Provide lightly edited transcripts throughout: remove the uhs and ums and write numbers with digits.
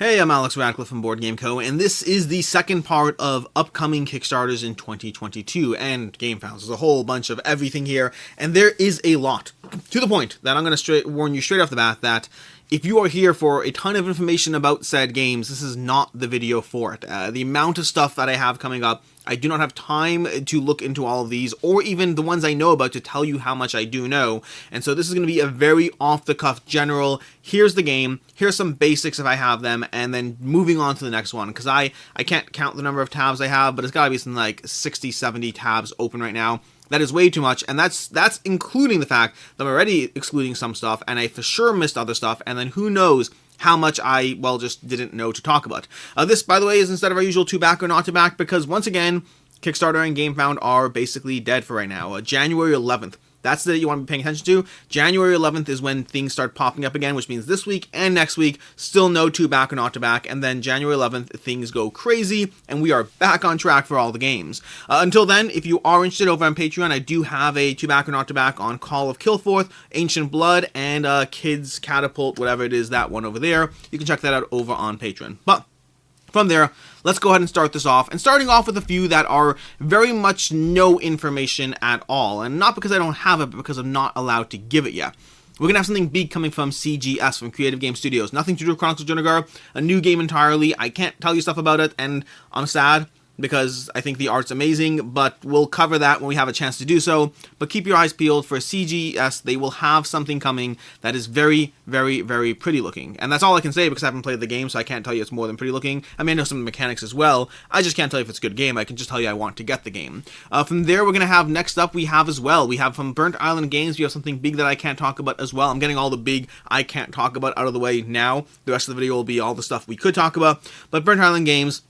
Hey, I'm Alex Radcliffe from Board Game Co., and this is the second part of upcoming Kickstarters in 2022, and GameFounds. There's a whole bunch of everything here, and there is a lot. To the point that I'm going to warn you straight off the bat that if you are here for a ton of information about said games, this is not the video for it. The amount of stuff that I have coming up, I do not have time to look into all of these, or even the ones I know about to tell you how much I do know. And so this is going to be a very off-the-cuff general, here's the game, here's some basics if I have them, and then moving on to the next one. Because I can't count the number of tabs I have, but it's got to be something like 60, 70 tabs open right now. That is way too much, and that's including the fact that I'm already excluding some stuff, and I for sure missed other stuff, and then who knows how much I, well, just didn't know to talk about. This, by the way, is instead of our usual to back or not to back, because once again, Kickstarter and GameFound are basically dead for right now. January 11th. That's the date you want to be paying attention to. January 11th is when things start popping up again, which means this week and next week, still no to back or not to back. And then January 11th, things go crazy, and we are back on track for all the games. Until then, if you are interested over on Patreon, I do have a to back or not to back on Call of Kilforth, Ancient Blood, and Kids Catapult, whatever it is, that one over there. You can check that out over on Patreon. But from there, let's go ahead and start this off. And starting off with a few that are very much no information at all. And not because I don't have it, but because I'm not allowed to give it yet. We're going to have something big coming from CGS, from Creative Game Studios. Nothing to do with Chronicles of Junagar, a new game entirely. I can't tell you stuff about it, and I'm sad, because I think the art's amazing, but we'll cover that when we have a chance to do so. But keep your eyes peeled for CGS. They will have something coming that is very, very, very pretty looking. And that's all I can say, because I haven't played the game, so I can't tell you it's more than pretty looking. I mean, I know some of the mechanics as well. I just can't tell you if it's a good game. I can just tell you I want to get the game. From there, we're going to have, next up, we have from Burnt Island Games, we have something big that I can't talk about as well. I'm getting all the big I can't talk about out of the way now. The rest of the video will be all the stuff we could talk about. But Burnt Island Games,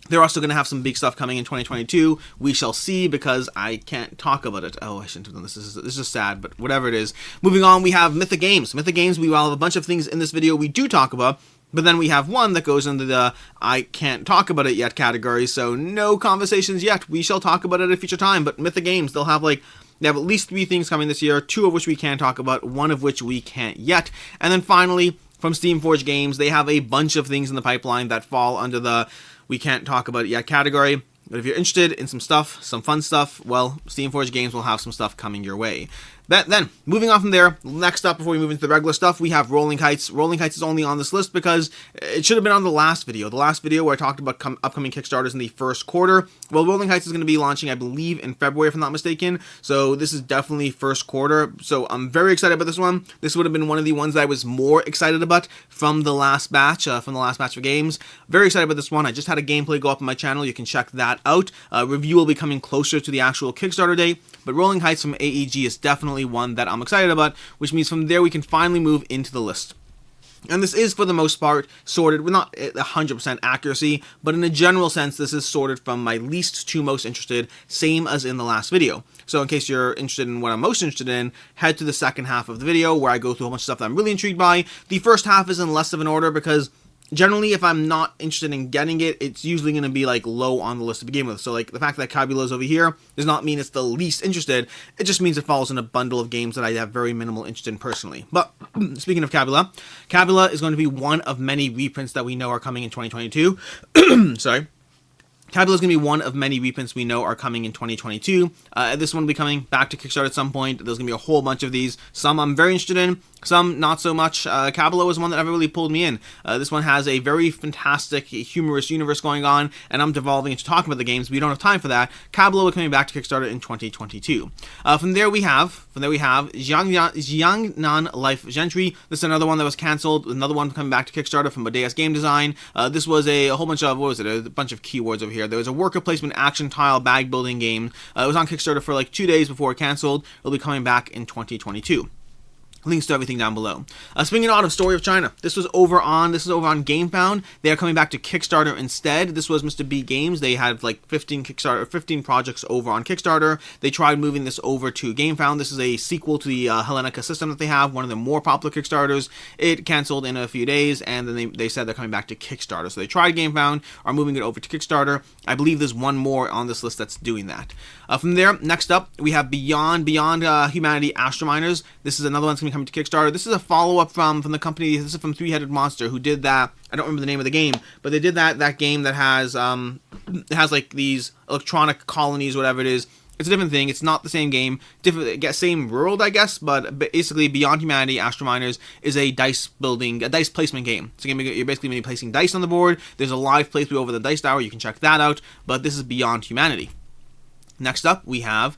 they're also going to have some big stuff coming in 2022. We shall see, because I can't talk about it. Oh, I shouldn't have done this. This is just sad, but whatever it is. Moving on, we have Mythic Games. Mythic Games, we will have a bunch of things in this video we do talk about, but then we have one that goes into the I can't talk about it yet category, so no conversations yet. We shall talk about it at a future time, but Mythic Games, they have at least 3 things coming this year, 2 of which we can talk about, 1 of which we can't yet. And then finally, from Steamforged Games, they have a bunch of things in the pipeline that fall under the we can't talk about it yet category. But if you're interested in some stuff, some fun stuff, well, Steamforged Games will have some stuff coming your way. Then, moving on from there, next up before we move into the regular stuff, we have Rolling Heights. Rolling Heights is only on this list because it should have been on the last video. The last video where I talked about upcoming Kickstarters in the first quarter. Well, Rolling Heights is going to be launching, I believe, in February, if I'm not mistaken. So this is definitely first quarter. So I'm very excited about this one. This would have been one of the ones that I was more excited about from the last batch of games. Very excited about this one. I just had a gameplay go up on my channel. You can check that out. Review will be coming closer to the actual Kickstarter date. But Rolling Heights from AEG is definitely one that I'm excited about, which means from there we can finally move into the list. And this is, for the most part, sorted, with not 100% accuracy, but in a general sense, this is sorted from my least to most interested, same as in the last video. So in case you're interested in what I'm most interested in, head to the second half of the video, where I go through a bunch of stuff that I'm really intrigued by. The first half is in less of an order, because generally, if I'm not interested in getting it, it's usually going to be low on the list to begin with. So the fact that Kabula is over here does not mean it's the least interested. It just means it falls in a bundle of games that I have very minimal interest in personally. But speaking of Kabula, Kabula is going to be one of many reprints that we know are coming in 2022. Sorry. Kabula is going to be one of many reprints we know are coming in 2022. This one will be coming back to Kickstarter at some point. There's going to be a whole bunch of these. Some I'm very interested in, some not so much. Kabula was one that never really pulled me in. This one has a very fantastic, humorous universe going on, and I'm devolving into talking about the games. We don't have time for that. Kabula will be coming back to Kickstarter in 2022. From there we have Jiangnan Life Gentry. This is another one that was canceled. Another one coming back to Kickstarter from Bodeas Game Design. This was a whole bunch of, a bunch of keywords over here. There was a worker placement action tile bag building game. It was on Kickstarter for 2 days before it canceled. It'll be coming back in 2022. Links to everything down below. Speaking of Story of China, this is over on GameFound. They are coming back to Kickstarter instead. This was Mr. B Games. They had 15 projects over on Kickstarter. They tried moving this over to GameFound. This is a sequel to the Hellenica system that they have, one of the more popular Kickstarters. It canceled in a few days, and then they said they're coming back to Kickstarter. So they tried GameFound, are moving it over to Kickstarter. I believe there's one more on this list that's doing that. From there, next up, we have Beyond Humanity Astrominers. This is another one that's going to be coming to Kickstarter. This is a follow-up from the company. This is from Three-Headed Monster, who did that. I don't remember the name of the game, but they did that game that has like these electronic colonies, whatever it is. It's a different thing. It's not the same game. Same world, I guess, but basically Beyond Humanity, Astrominers is a dice placement game. So you're basically going to be placing dice on the board. There's a live playthrough over the Dice Hour. You can check that out. But this is Beyond Humanity. Next up, we have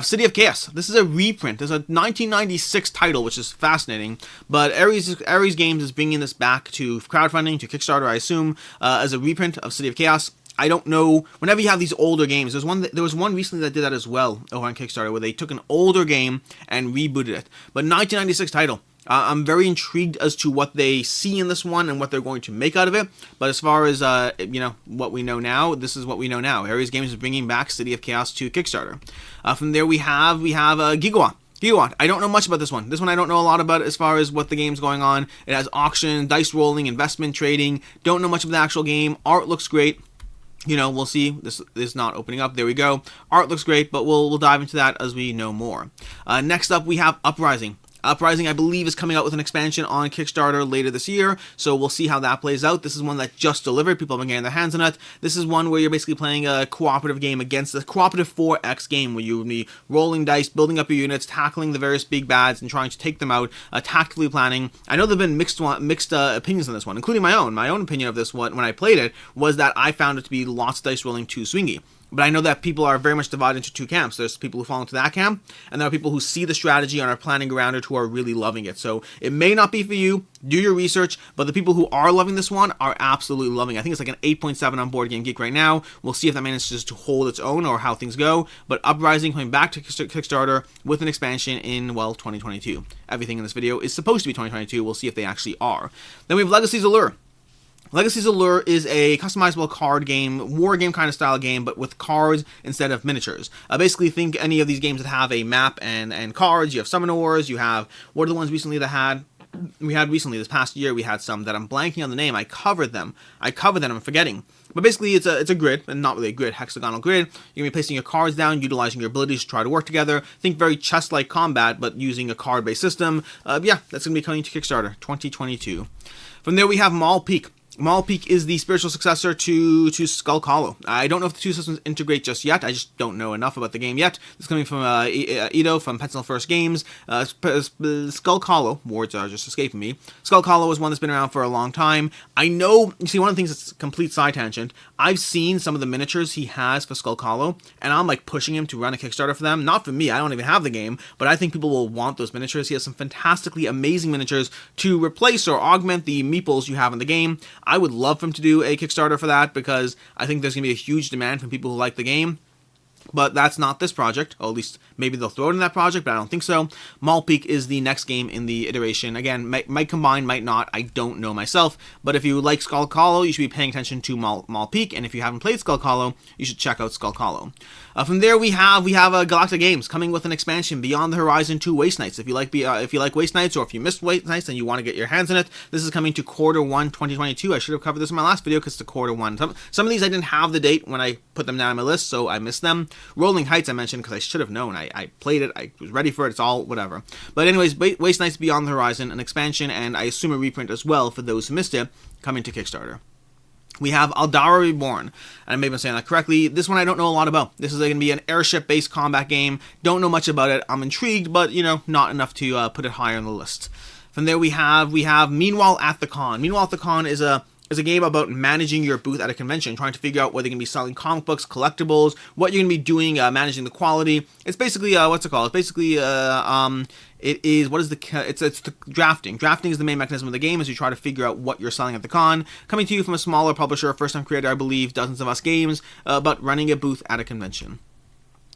City of Chaos. This is a reprint. There's a 1996 title, which is fascinating. But Ares Games is bringing this back to crowdfunding, to Kickstarter, I assume, as a reprint of City of Chaos. I don't know. Whenever you have these older games, there was one recently that did that as well over on Kickstarter, where they took an older game and rebooted it. But 1996 title. I'm very intrigued as to what they see in this one and what they're going to make out of it. But as far as what we know now, this is what we know now. Ares Games is bringing back City of Chaos to Kickstarter. From there we have Gigawatt. Gigawatt. I don't know much about this one. This one I don't know a lot about as far as what the game's going on. It has auction, dice rolling, investment trading. Don't know much of the actual game. Art looks great. We'll see. This is not opening up. There we go. Art looks great, but we'll dive into that as we know more. Next up, we have Uprising. Uprising, I believe, is coming out with an expansion on Kickstarter later this year, so we'll see how that plays out. This is one that just delivered. People have been getting their hands on it. This is one where you're basically playing a cooperative game against a cooperative 4X game, where you will be rolling dice, building up your units, tackling the various big bads, and trying to take them out, tactically planning. I know there have been mixed opinions on this one, including my own. My own opinion of this one, when I played it, was that I found it to be lots of dice rolling too swingy. But I know that people are very much divided into two camps. There's people who fall into that camp, and there are people who see the strategy and are planning around it who are really loving it. So it may not be for you. Do your research, but the people who are loving this one are absolutely loving it. I think it's like an 8.7 on Board Game Geek right now. We'll see if that manages to hold its own or how things go. But Uprising coming back to Kickstarter with an expansion in, 2022. Everything in this video is supposed to be 2022. We'll see if they actually are. Then we have Legacy's Allure. Legacy's Allure is a customizable card game, war game kind of style game, but with cards instead of miniatures. Basically, think any of these games that have a map and cards. You have Summoner Wars, you have, what are the ones recently that had? We had recently, this past year, we had some that I'm blanking on the name. I covered them, I'm forgetting. But basically, it's a grid, and not really a grid, hexagonal grid. You're going to be placing your cards down, utilizing your abilities to try to work together. Think very chess-like combat, but using a card-based system. That's going to be coming to Kickstarter, 2022. From there, we have Maul Peak. Maul Peak is the spiritual successor to Skull Hollow. I don't know if the two systems integrate just yet. I just don't know enough about the game yet. This is coming from Ito from Pencil First Games. Skull Hollow, words are just escaping me. Skull Hollow is one that's been around for a long time. I know, you see, one of the things that's a complete side tangent, I've seen some of the miniatures he has for Skull Hollow, and I'm like pushing him to run a Kickstarter for them. Not for me, I don't even have the game, but I think people will want those miniatures. He has some fantastically amazing miniatures to replace or augment the meeples you have in the game. I would love for him to do a Kickstarter for that, because I think there's going to be a huge demand from people who like the game. But that's not this project, or at least maybe they'll throw it in that project, but I don't think so. Maul Peak is the next game in the iteration. Again, might combine, might not, I don't know myself. But if you like Skull Hollow, you should be paying attention to Maul Peak, and if you haven't played Skull Hollow, you should check out Skull Hollow. From there, we have Galactic Games coming with an expansion, Beyond the Horizon 2 Waste Knights. If you like Waste Knights, or if you missed Waste Knights and you want to get your hands on it, this is coming to Q1 2022. I should have covered this in my last video because it's Q1. Some of these I didn't have the date when I put them down on my list, so I missed them. Rolling Heights I mentioned because I should have known. I played it, I was ready for it, it's all whatever. But anyways, Waste Knights Beyond the Horizon, an expansion, and I assume a reprint as well for those who missed it, coming to Kickstarter. We have Aldarra Reborn, and I may have been saying that correctly. This one I don't know a lot about. This is going to be an airship-based combat game. Don't know much about it. I'm intrigued, but, not enough to put it higher on the list. From there we have Meanwhile at the Con. Meanwhile at the Con is a game about managing your booth at a convention, trying to figure out whether you're going to be selling comic books, collectibles, what you're going to be doing, managing the quality. It's basically, what's it called? It's basically, it's the drafting. Drafting is the main mechanism of the game as you try to figure out what you're selling at the con. Coming to you from a smaller publisher, first-time creator, I believe, Dozens of Us Games, but running a booth at a convention.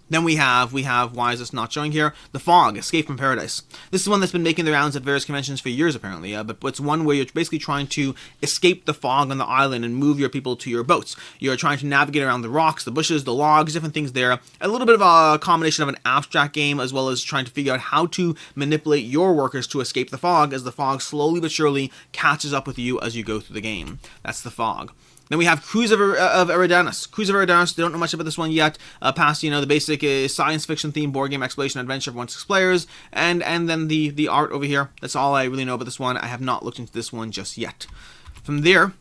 Then we have, why is this not showing here? The Fog, Escape from Paradise. This is one that's been making the rounds at various conventions for years, apparently, but it's one where you're basically trying to escape the fog on the island and move your people to your boats. You're trying to navigate around the rocks, the bushes, the logs, different things there. A little bit of a combination of an abstract game, as well as trying to figure out how to manipulate your workers to escape the fog, as the fog slowly but surely catches up with you as you go through the game. That's The Fog. Then we have Cruise of Eridanus. Cruise of Eridanus, they don't know much about this one yet. Past, the basic science fiction themed board game exploration adventure for 1-6 players. And then the art over here. That's all I really know about this one. I have not looked into this one just yet. From there,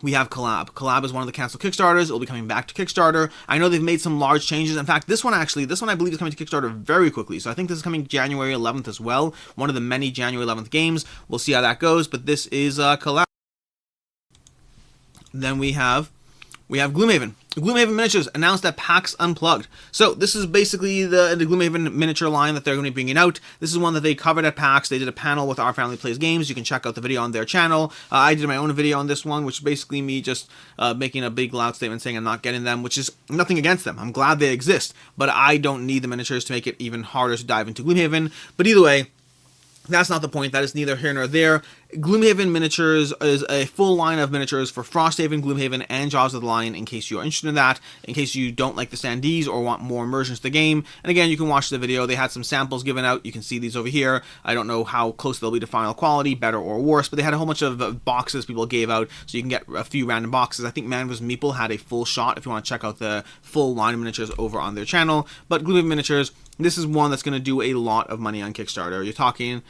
we have Colab. Colab is one of the canceled Kickstarters. It'll be coming back to Kickstarter. I know they've made some large changes. In fact, this one I believe is coming to Kickstarter very quickly. So I think this is coming January 11th as well. One of the many January 11th games. We'll see how that goes. But this is Colab. Then we have Gloomhaven. Gloomhaven Miniatures announced at PAX Unplugged. So this is basically the Gloomhaven miniature line that they're going to be bringing out. This is one that they covered at PAX. They did a panel with Our Family Plays Games. You can check out the video on their channel. I did my own video on this one, which is basically me just making a big loud statement saying I'm not getting them, which is nothing against them. I'm glad they exist, but I don't need the miniatures to make it even harder to dive into Gloomhaven. But either way, that's not the point. That is neither here nor there. Gloomhaven Miniatures is a full line of miniatures for Frosthaven, Gloomhaven, and Jaws of the Lion, in case you're interested in that, in case you don't like the standees or want more immersion to the game. And again, you can watch the video. They had some samples given out. You can see these over here. I don't know how close they'll be to final quality, better or worse, but they had a whole bunch of boxes people gave out, so you can get a few random boxes. I think Man vs. Meeple had a full shot if you want to check out the full line of miniatures over on their channel. But Gloomhaven Miniatures, this is one that's going to do a lot of money on Kickstarter. You're talking...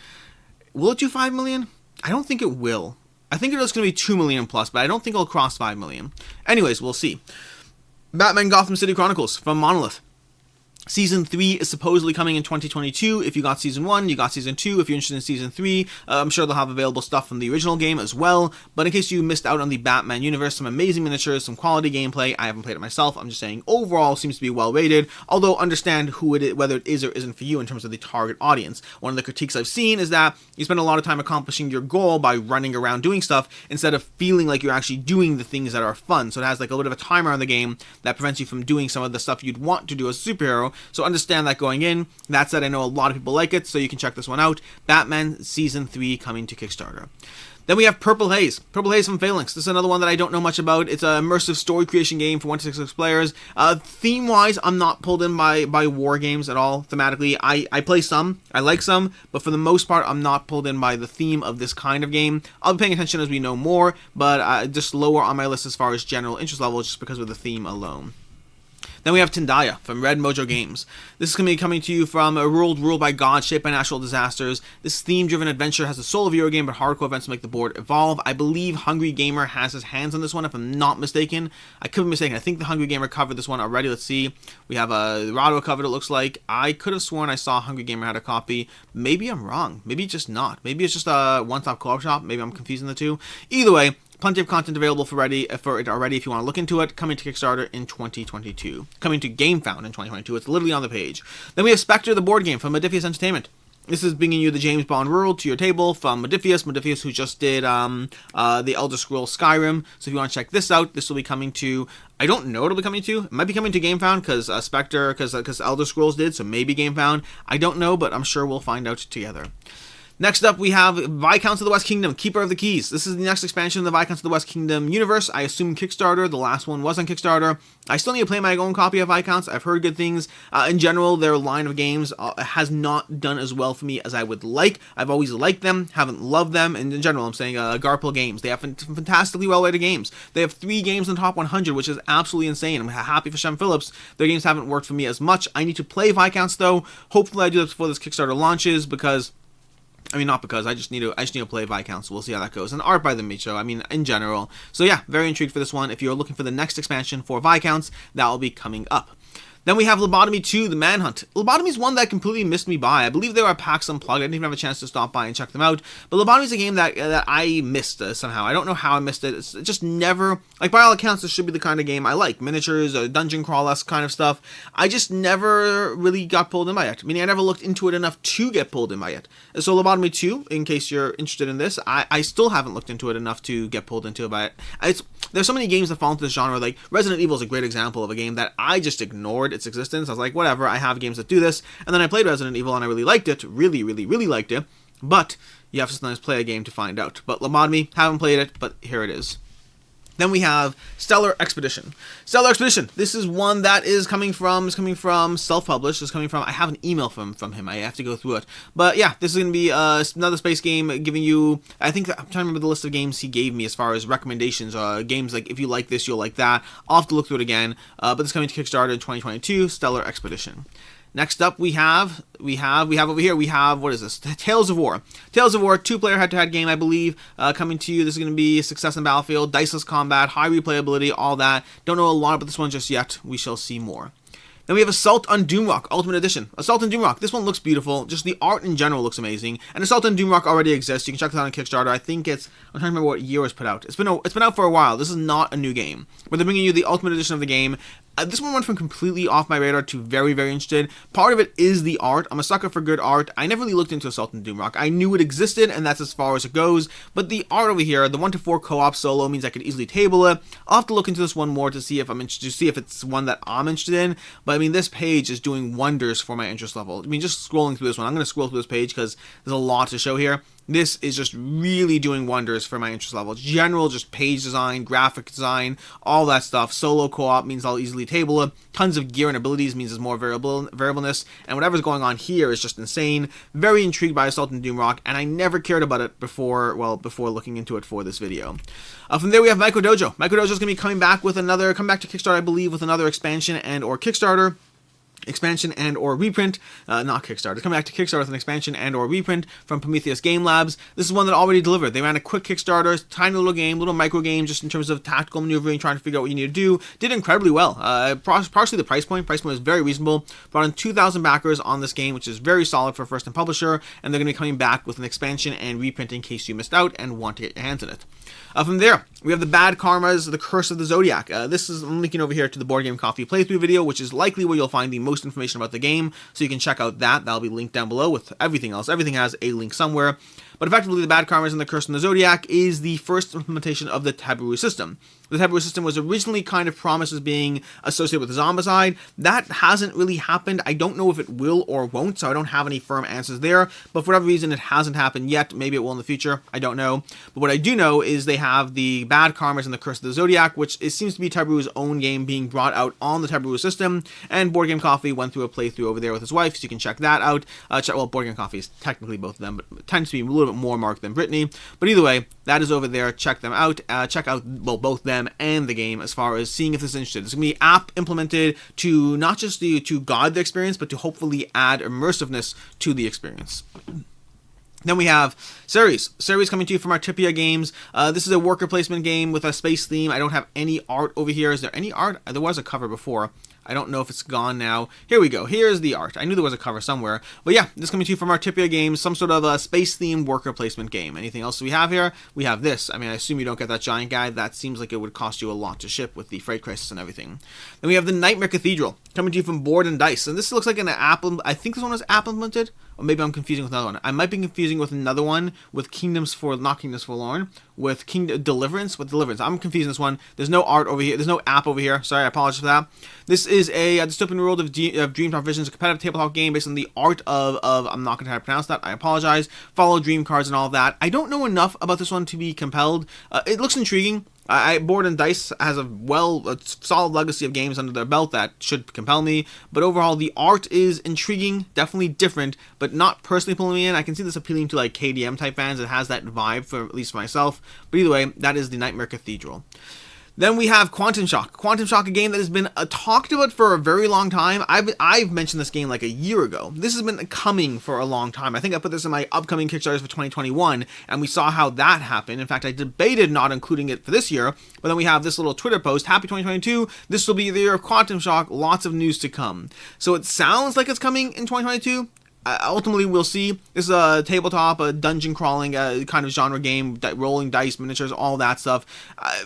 Will it do 5 million? I don't think it will. I think it's going to be 2 million plus, but I don't think it'll cross 5 million. Anyways, we'll see. Batman Gotham City Chronicles from Monolith. Season 3 is supposedly coming in 2022. If you got Season 1, you got Season 2. If you're interested in Season 3, I'm sure they'll have available stuff from the original game as well. But in case you missed out on the Batman universe, some amazing miniatures, some quality gameplay. I haven't played it myself. I'm just saying overall seems to be well rated. Although understand who it is, whether it is or isn't for you in terms of the target audience. One of the critiques I've seen is that you spend a lot of time accomplishing your goal by running around doing stuff instead of feeling like you're actually doing the things that are fun. So it has like a bit of a timer on the game that prevents you from doing some of the stuff you'd want to do as a superhero. So understand that going in. That said, I know a lot of people like it, so you can check this one out. Batman Season 3 coming to Kickstarter. Then we have Purple Haze. Purple Haze from Phalanx. This is another one that I don't know much about. It's an immersive story creation game for 1-6 players. Theme-wise, I'm not pulled in by war games at all. Thematically, I play some. I like some. But for the most part, I'm not pulled in by the theme of this kind of game. I'll be paying attention as we know more, but just lower on my list as far as general interest level just because of the theme alone. Then we have Tindaya from Red Mojo Games. This is going to be coming to you from a world ruled by God, shaped by natural disasters. This theme-driven adventure has the soul of a Euro game, but hardcore events make the board evolve. I believe Hungry Gamer has his hands on this one, if I'm not mistaken. I could be mistaken. I think the Hungry Gamer covered this one already. Let's see. We have a Rado covered, it looks like. I could have sworn I saw Hungry Gamer had a copy. Maybe I'm wrong. Maybe just not. Maybe it's just a one-stop co-op shop. Maybe I'm confusing the two. Either way, plenty of content available for it already if you want to look into it. Coming to Kickstarter in 2022. Coming to GameFound in 2022. It's literally on the page. Then we have Spectre, the board game from Modifius Entertainment. This is bringing you the James Bond world to your table from Modifius who just did the Elder Scrolls Skyrim. So if you want to check this out, this will be coming to... I don't know what it'll be coming to. It might be coming to GameFound because Spectre, because Elder Scrolls did, so maybe GameFound. I don't know, but I'm sure we'll find out together. Next up, we have Viscounts of the West Kingdom, Keeper of the Keys. This is the next expansion of the Viscounts of the West Kingdom universe. I assume Kickstarter. The last one was on Kickstarter. I still need to play my own copy of Viscounts. I've heard good things. In general, their line of games has not done as well for me as I would like. I've always liked them, haven't loved them, and in general, I'm saying Garpal Games. They have fantastically well-rated games. They have 3 games in the top 100, which is absolutely insane. I'm happy for Shem Phillips. Their games haven't worked for me as much. I need to play Viscounts, though. Hopefully I do this before this Kickstarter launches, because... I mean, not because, I just need to play Viscounts, so we'll see how that goes. And art by the Micho, I mean, in general. So yeah, very intrigued for this one. If you're looking for the next expansion for Viscounts, that will be coming up. Then we have Lobotomy 2, the Manhunt. Lobotomy is one that completely missed me by. I believe they were at PAX Unplugged. I didn't even have a chance to stop by and check them out. But Lobotomy is a game that I missed somehow. I don't know how I missed it. It's just never... Like, by all accounts, this should be the kind of game I like. Miniatures, dungeon crawl-esque kind of stuff. I just never really got pulled in by it. Meaning I never looked into it enough to get pulled in by it. So Lobotomy 2, in case you're interested in this, I still haven't looked into it enough to get pulled into it by it. There's so many games that fall into this genre. Like, Resident Evil is a great example of a game that I just ignored its existence. I was like, whatever, I have games that do this. And then I played Resident Evil and I really liked it. Really, really, really liked it. But you have to sometimes play a game to find out. But Lobotomy, haven't played it, but here it is. Then we have Stellar Expedition. Stellar Expedition. This is one that is coming from self-published. It's coming from, I have an email from him. I have to go through it. But yeah, this is going to be another space game giving you, I'm trying to remember the list of games he gave me as far as recommendations. Games like, if you like this, you'll like that. I'll have to look through it again. But it's coming to Kickstarter in 2022, Stellar Expedition. Next up, we have over here, what is this? Tales of War. Tales of War, 2-player head-to-head game, I believe, coming to you. This is going to be success in Battlefield, diceless combat, high replayability, all that. Don't know a lot about this one just yet. We shall see more. Then we have Assault on Doomrock, Ultimate Edition. Assault on Doomrock. This one looks beautiful. Just the art in general looks amazing. And Assault on Doomrock already exists. You can check that out on Kickstarter. I think I'm trying to remember what year it was put out. It's been out for a while. This is not a new game. But they're bringing you the Ultimate Edition of the game. This one went from completely off my radar to very, very interested. Part of it is the art. I'm a sucker for good art. I never really looked into Assault on Doomrock. I knew it existed, and that's as far as it goes. But the art over here, the 1-4 co-op solo, means I could easily table it. I'll have to look into this one more to see if it's one that I'm interested in. But I mean, this page is doing wonders for my interest level. I mean, just scrolling through this one. I'm going to scroll through this page because there's a lot to show here. This is just really doing wonders for my interest level. General, just page design, graphic design, all that stuff. Solo co-op means I'll easily table it. Tons of gear and abilities means there's more variableness. And whatever's going on here is just insane. Very intrigued by Assault on Doomrock, and I never cared about it before looking into it for this video. From there we have Micro Dojo. Micro Dojo is going to be coming back to Kickstarter, I believe, with another expansion and or Kickstarter. Expansion and or reprint, not Kickstarter. Coming back to Kickstarter with an expansion and or reprint from Prometheus Game Labs. This is one that already delivered. They ran a quick Kickstarter, tiny little game, little micro game, just in terms of tactical maneuvering, trying to figure out what you need to do. Did incredibly well. Partially the price point. Price point was very reasonable. Brought in 2,000 backers on this game, which is very solid for a first-time publisher, and they're going to be coming back with an expansion and reprint in case you missed out and want to get your hands on it. From there, we have the Bad Karmas, The Curse of the Zodiac. I'm linking over here to the Board Game Coffee playthrough video, which is likely where you'll find the most information about the game, so you can check out that. That'll be linked down below with everything else. Everything has a link somewhere. But effectively, the Bad Karmas and the Curse of the Zodiac is the first implementation of the Taboo system. The Taboo system was originally kind of promised as being associated with Zombicide. That hasn't really happened. I don't know if it will or won't, so I don't have any firm answers there. But for whatever reason, it hasn't happened yet. Maybe it will in the future. I don't know. But what I do know is they have the Bad Karmas and the Curse of the Zodiac, which seems to be Taboo's own game being brought out on the Taboo system. And Board Game Coffee went through a playthrough over there with his wife, so you can check that out. Well, Board Game Coffee is technically both of them, but it tends to be a little bit more marked than Brittany. But either way, that is over there. Check them out. Check out both them and the game as far as seeing if this is interested. There's going to be app implemented to not just to guide the experience, but to hopefully add immersiveness to the experience. Then we have Ceres. Ceres coming to you from Artipia Games. This is a worker placement game with a space theme. I don't have any art over here. Is there any art? There was a cover before. I don't know if it's gone now. Here we go. Here's the art. I knew there was a cover somewhere. But yeah, this coming to you from Artipia Games, some sort of a space-themed worker placement game. Anything else we have here? We have this. I mean, I assume you don't get that giant guy. That seems like it would cost you a lot to ship with the freight crisis and everything. Then we have the Nightmare Cathedral, coming to you from Board and Dice. And this looks like an app. I think this one was app implemented. Or maybe I'm confusing with another one. I might be confusing with another one with not Kingdoms Forlorn, with Deliverance. I'm confusing this one. There's no art over here. There's no app over here. Sorry, I apologize for that. This is a dystopian world of Dreamtime Visions, a competitive tabletop game based on the art of I'm not going to try to pronounce that. I apologize. Follow dream cards and all that. I don't know enough about this one to be compelled. It looks intriguing. Board and Dice has a solid legacy of games under their belt that should compel me, but overall the art is intriguing, definitely different, but not personally pulling me in. I can see this appealing to like KDM type fans. It has that vibe for at least for myself, but either way, that is the Nightmare Cathedral. Then we have Quantum Shock. Quantum Shock, a game that has been talked about for a very long time. I've mentioned this game like a year ago. This has been coming for a long time. I think I put this in my upcoming Kickstarters for 2021, and we saw how that happened. In fact, I debated not including it for this year, but then we have this little Twitter post, Happy 2022, this will be the year of Quantum Shock, lots of news to come. So it sounds like it's coming in 2022. Ultimately, we'll see. This is a tabletop, a dungeon crawling kind of genre game, rolling dice, miniatures, all that stuff.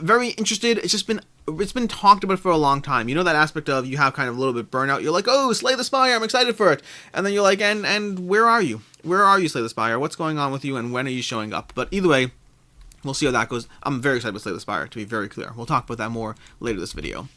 Very interested. It's been talked about for a long time. You know that aspect of you have kind of a little bit burnout. You're like, oh, Slay the Spire, I'm excited for it. And then you're like, and where are you? Where are you, Slay the Spire? What's going on with you, and when are you showing up? But either way, We'll see how that goes. I'm very excited to Slay the Spire, to be very clear. We'll talk about that more later this video.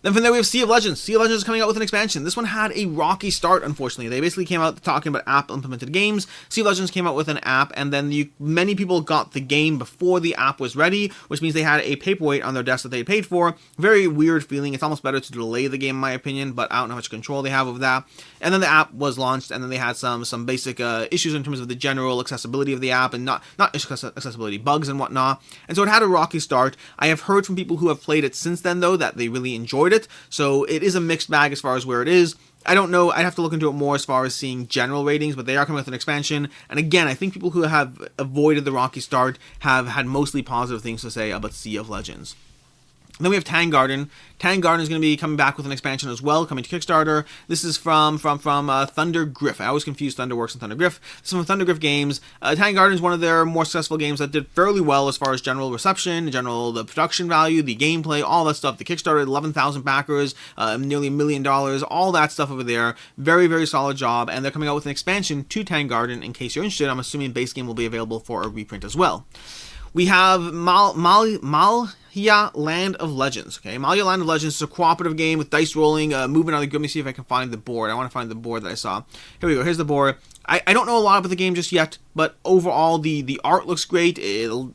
Then from there we have Sea of Legends. Sea of Legends is coming out with an expansion. This one had a rocky start, unfortunately. They basically came out talking about app-implemented games. Sea of Legends came out with an app, and then many people got the game before the app was ready, which means they had a paperweight on their desk that they paid for. Very weird feeling. It's almost better to delay the game, in my opinion, but I don't know how much control they have of that. And then the app was launched, and then they had some basic issues in terms of the general accessibility of the app, and not accessibility, bugs and whatnot. And so it had a rocky start. I have heard from people who have played it since then, though, that they really enjoyed it. So it is a mixed bag as far as where it is. I don't know. I'd have to look into it more as far as seeing general ratings, but they are coming with an expansion. And again, I think people who have avoided the rocky start have had mostly positive things to say about Sea of Legends. Then we have Tang Garden. Tang Garden is going to be coming back with an expansion as well, coming to Kickstarter. This is from Thunder Griff. I always confuse Thunderworks and Thunder Griff. This is from Thunder Griff Games. Tang Garden is one of their more successful games that did fairly well as far as general reception, the production value, the gameplay, all that stuff. The Kickstarter, 11,000 backers, nearly $1 million, all that stuff over there. Very, very solid job. And they're coming out with an expansion to Tang Garden. In case you're interested, I'm assuming base game will be available for a reprint as well. We have Malya Land of Legends. Okay, Malya Land of Legends is a cooperative game with dice rolling, movement on the grid. Let me see if I can find the board. I want to find the board that I saw. Here we go. Here's the board. I don't know a lot about the game just yet, but overall the art looks great.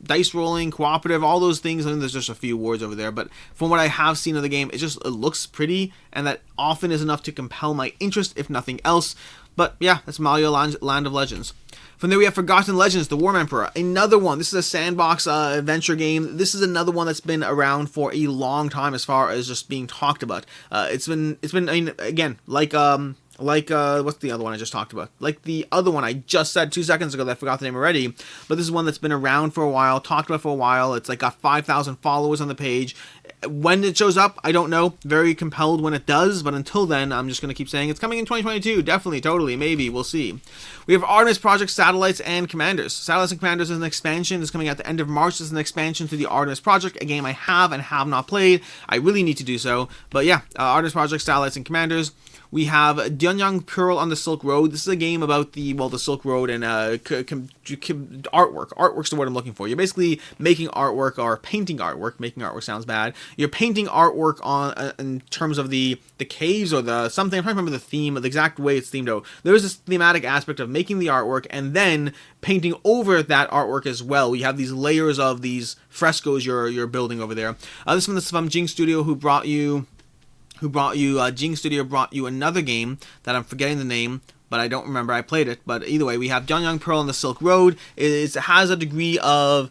Dice rolling, cooperative, all those things. I think there's just a few words over there, but from what I have seen of the game, it looks pretty, and that often is enough to compel my interest, if nothing else. But yeah, that's Malya Land of Legends. From there we have Forgotten Legends, The Worm Emperor. Another one. This is a sandbox adventure game. This is another one that's been around for a long time as far as just being talked about. It's been I mean, again, like what's the other one I just talked about? Like the other one I just said 2 seconds ago that I forgot the name already. But this is one that's been around for a while, talked about for a while. It's like got 5,000 followers on the page. When it shows up, I don't know. Very compelled when it does, but until then, I'm just going to keep saying it's coming in 2022. Definitely, totally, maybe. We'll see. We have Artemis Project Satellites and Commanders. Satellites and Commanders is an expansion. It's coming at the end of March. This is an expansion to the Artemis Project, a game I have and have not played. I really need to do so. But yeah, Artemis Project Satellites and Commanders. We have Jiangnan Pearl on the Silk Road. This is a game about the Silk Road and artwork. Artwork's the word I'm looking for. You're basically making artwork or painting artwork. Making artwork sounds bad. You're painting artwork on in terms of the caves or the something. I'm trying to remember the theme, the exact way it's themed out. There is this thematic aspect of making the artwork and then painting over that artwork as well. You have these layers of these frescoes you're building over there. This one is from Jing Studio, Jing Studio brought you another game that I'm forgetting the name, but I don't remember. I played it, but either way, we have Jiangnan Pearl on the Silk Road. It has a degree of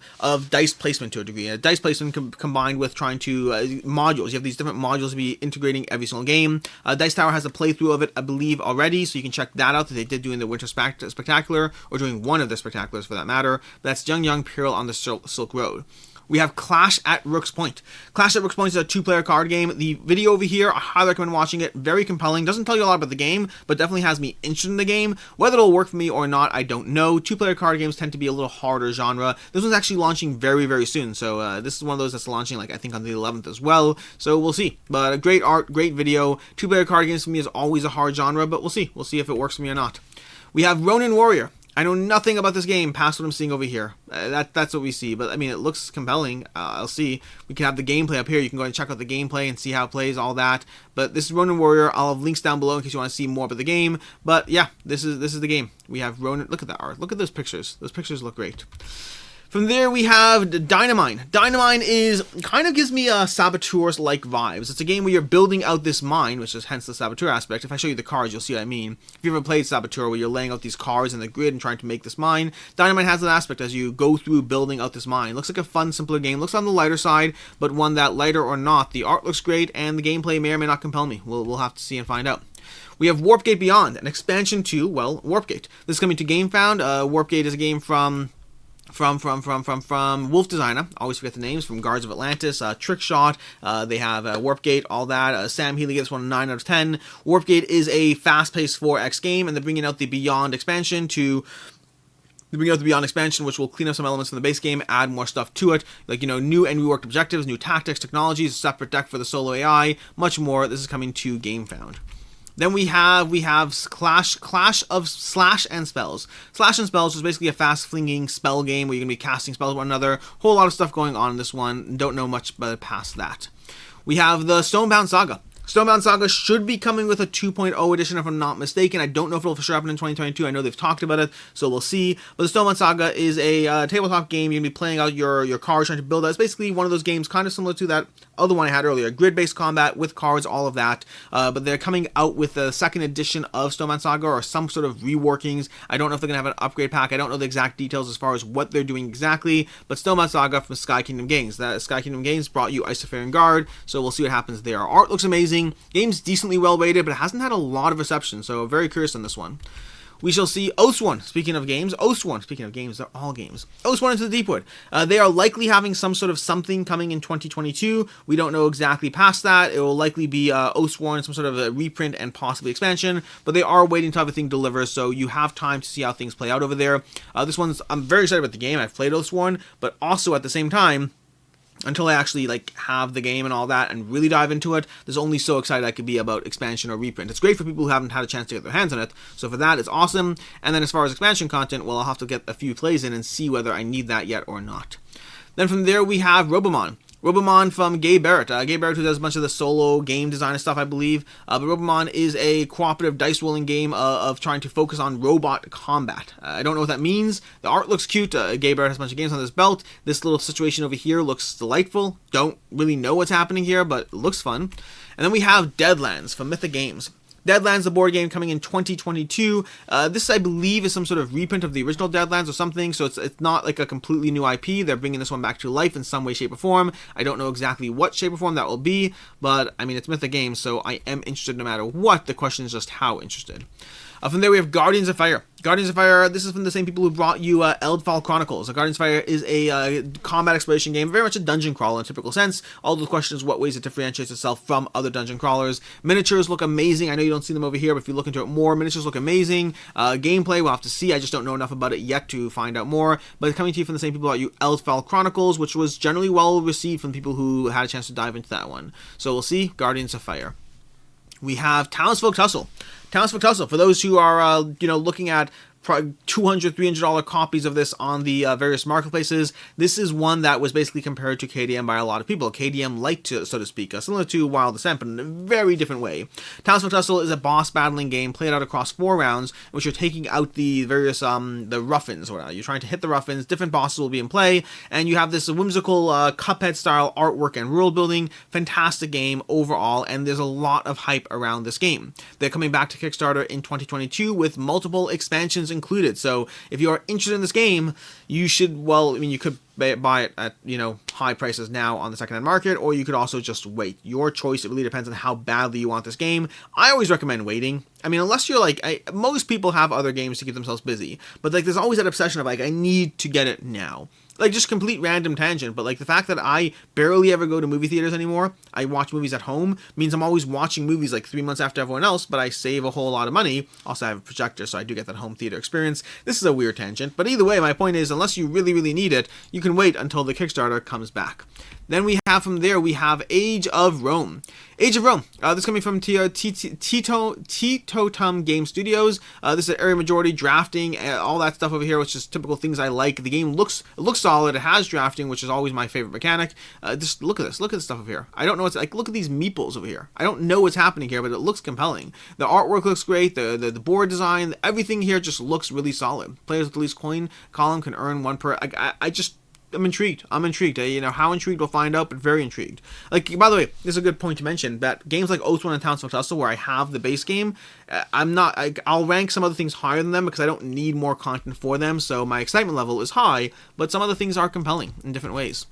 dice placement to a degree. Dice placement combined with trying to modules. You have these different modules to be integrating every single game. Dice Tower has a playthrough of it, I believe, already, so you can check that out that they did doing the Winter Spectacular, or doing one of their spectaculars for that matter. But that's Jiangnan Pearl on the Silk Road. We have Clash at Rook's Point. Clash at Rook's Point is a 2-player card game. The video over here, I highly recommend watching it. Very compelling. Doesn't tell you a lot about the game, but definitely has me interested in the game. Whether it'll work for me or not, I don't know. 2-player card games tend to be a little harder genre. This one's actually launching very, very soon. So this is one of those that's launching, I think, on the 11th as well. So we'll see. But great art, great video. 2-player card games for me is always a hard genre, but we'll see. We'll see if it works for me or not. We have Ronin Warrior. I know nothing about this game past what I'm seeing over here. That's what we see. But, I mean, it looks compelling. I'll see. We can have the gameplay up here. You can go and check out the gameplay and see how it plays, all that. But this is Ronin Warrior. I'll have links down below in case you want to see more about the game. But, yeah, this is the game. We have Ronin. Look at that art. Look at those pictures. Those pictures look great. From there, we have Dynamine. Dynamine kind of gives me Saboteurs-like vibes. It's a game where you're building out this mine, which is hence the Saboteur aspect. If I show you the cards, you'll see what I mean. If you've ever played Saboteur, where you're laying out these cards in the grid and trying to make this mine, Dynamine has that aspect as you go through building out this mine. Looks like a fun, simpler game. Looks on the lighter side, but one that, lighter or not, the art looks great, and the gameplay may or may not compel me. We'll have to see and find out. We have Warpgate Beyond, an expansion to, Warpgate. This is coming to GameFound. Warpgate is a game from Wolf Designer. Always forget the names. From Guards of Atlantis, Trickshot. They have Warpgate, all that. Sam Healy gives one a 9 out of 10. Warpgate is a fast-paced 4X game, and they're bringing out the Beyond expansion which will clean up some elements from the base game, add more stuff to it, like, new and reworked objectives, new tactics, technologies, a separate deck for the solo AI, much more. This is coming to GameFound. Then we have Clash of Slash and Spells. Slash and Spells is basically a fast flinging spell game where you're gonna be casting spells with one another. Whole lot of stuff going on in this one. Don't know much past that. We have the Stonebound Saga. Stonebound Saga should be coming with a 2.0 edition if I'm not mistaken. I don't know if it'll for sure happen in 2022. I know they've talked about it, so we'll see. But the Stonebound Saga is a tabletop game. You're going to be playing out your cards, trying to build out. It's basically one of those games kind of similar to that other one I had earlier. Grid-based combat with cards, all of that. But they're coming out with the second edition of Stonebound Saga or some sort of reworkings. I don't know if they're going to have an upgrade pack. I don't know the exact details as far as what they're doing exactly. But Stonebound Saga from Sky Kingdom Games. That Sky Kingdom Games brought you Isofaring Guard, so we'll see what happens there. Art looks amazing. Game's decently well rated, but it hasn't had a lot of reception, so very curious on this one. We shall see Oathsworn. Speaking of games, they're all games. Oathsworn Into the Deepwood. They are likely having some sort of something coming in 2022. We don't know exactly past that. It will likely be Oathsworn, some sort of a reprint and possibly expansion, but they are waiting until everything delivers, so you have time to see how things play out over there. I'm very excited about the game. I've played Oathsworn, but also at the same time, until I actually have the game and all that and really dive into it, there's only so excited I could be about expansion or reprint. It's great for people who haven't had a chance to get their hands on it, so for that it's awesome. And then as far as expansion content, well, I'll have to get a few plays in and see whether I need that yet or not. Then from there we have Robomon. Robomon from Gabe Barrett. Gabe Barrett, who does a bunch of the solo game design stuff, I believe. But Robomon is a cooperative dice rolling game of trying to focus on robot combat. I don't know what that means. The art looks cute. Gabe Barrett has a bunch of games on this belt. This little situation over here looks delightful. Don't really know what's happening here, but it looks fun. And then we have Deadlands from Mythic Games. Deadlands, the board game, coming in 2022. This, I believe, is some sort of reprint of the original Deadlands or something, so it's not like a completely new IP. They're bringing this one back to life in some way, shape, or form. I don't know exactly what shape or form that will be, but, I mean, it's Mythic Games, so I am interested no matter what. The question is just how interested. From there, we have Guardians of Fire. Guardians of Fire, this is from the same people who brought you Eldfall Chronicles. Guardians of Fire is a combat exploration game, very much a dungeon crawler in a typical sense. All the question is what ways it differentiates itself from other dungeon crawlers. Miniatures look amazing. I know you don't see them over here, but if you look into it more, miniatures look amazing. Gameplay, we'll have to see. I just don't know enough about it yet to find out more. But it's coming to you from the same people who brought you Eldfall Chronicles, which was generally well received from people who had a chance to dive into that one. So we'll see. Guardians of Fire. We have Townsfolk Tussle. Townsfolk Tussle, for those who are, looking at $200, $300 copies of this on the various marketplaces. This is one that was basically compared to KDM by a lot of people. KDM liked to, so to speak, similar to Wild Descent, but in a very different way. Townsfolk Tussle is a boss battling game played out across 4 rounds, in which you're taking out the various, the Ruffins, or you're trying to hit the Ruffins. Different bosses will be in play, and you have this whimsical Cuphead-style artwork and world building. Fantastic game overall, and there's a lot of hype around this game. They're coming back to Kickstarter in 2022 with multiple expansions included. So if you are interested in this game, you should, you could buy it at, high prices now on the secondhand market, or you could also just wait. Your choice. It really depends on how badly you want this game. I always recommend waiting. I mean, unless you're most people have other games to keep themselves busy, but there's always that obsession of I need to get it now. Just complete random tangent, but the fact that I barely ever go to movie theaters anymore, I watch movies at home, means I'm always watching movies 3 months after everyone else, but I save a whole lot of money. Also, I have a projector, so I do get that home theater experience. This is a weird tangent, but either way, my point is, unless you really, really need it, you can wait until the Kickstarter comes back. Then we have from there, we have Age of Rome. Age of Rome. This is coming from Titotum Game Studios. This is area majority drafting, all that stuff over here, which is typical things I like. The game looks solid. It has drafting, which is always my favorite mechanic. Just look at this. Look at this stuff over here. I don't know what's look at these meeples over here. I don't know what's happening here, but it looks compelling. The artwork looks great. The board design, everything here just looks really solid. Players with the least coin column can earn 1 per. I'm intrigued. How intrigued we'll find out, but very intrigued. By the way, this is a good point to mention that games like Oathsworn and Townsfolk Tussle, where I have the base game, I'll rank some other things higher than them because I don't need more content for them, so my excitement level is high, but some other things are compelling in different ways.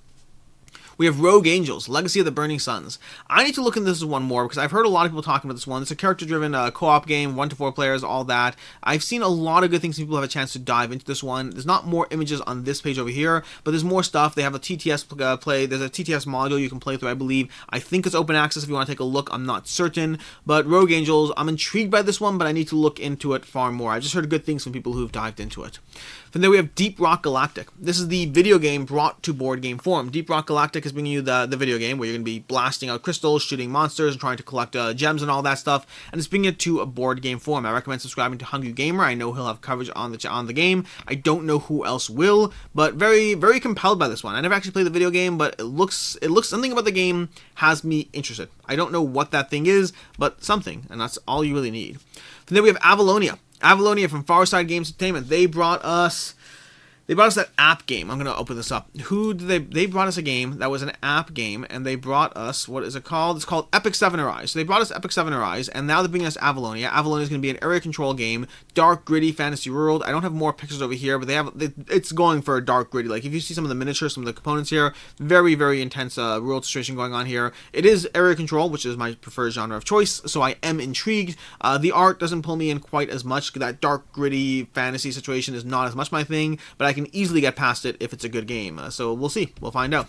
We have Rogue Angels, Legacy of the Burning Suns. I need to look into this one more because I've heard a lot of people talking about this one. It's a character-driven co-op game, 1 to 4 players, all that. I've seen a lot of good things. People have a chance to dive into this one. There's not more images on this page over here, but there's more stuff. They have a TTS play. There's a TTS module you can play through, I believe. I think it's open access if you want to take a look. I'm not certain. But Rogue Angels, I'm intrigued by this one, but I need to look into it far more. I've just heard good things from people who've dived into it. From there, we have Deep Rock Galactic. This is the video game brought to board game form. Deep Rock Galactic Mythic is bringing you the video game where you're going to be blasting out crystals, shooting monsters, and trying to collect gems and all that stuff, and it's bringing it to a board game form. I recommend subscribing to Hungry Gamer. I know he'll have coverage on the game. I don't know who else will, but very, very compelled by this one. I never actually played the video game, but it looks something about the game has me interested. I don't know what that thing is, but something, and that's all you really need. From there we have Avalonia. Avalonia from Farside Games Entertainment. They brought us that app game. I'm going to open this up. They brought us a game that was an app game, and they brought us, what is it called? It's called Epic 7 Arise. So they brought us Epic 7 Arise, and now they're bringing us Avalonia. Avalonia is going to be an area control game, dark, gritty fantasy world. I don't have more pictures over here, but it's going for a dark, gritty. Like, if you see some of the miniatures, some of the components here, very, very intense world situation going on here. It is area control, which is my preferred genre of choice, so I am intrigued. The art doesn't pull me in quite as much. That dark, gritty fantasy situation is not as much my thing, but I can easily get past it if it's a good game. So we'll see. We'll find out.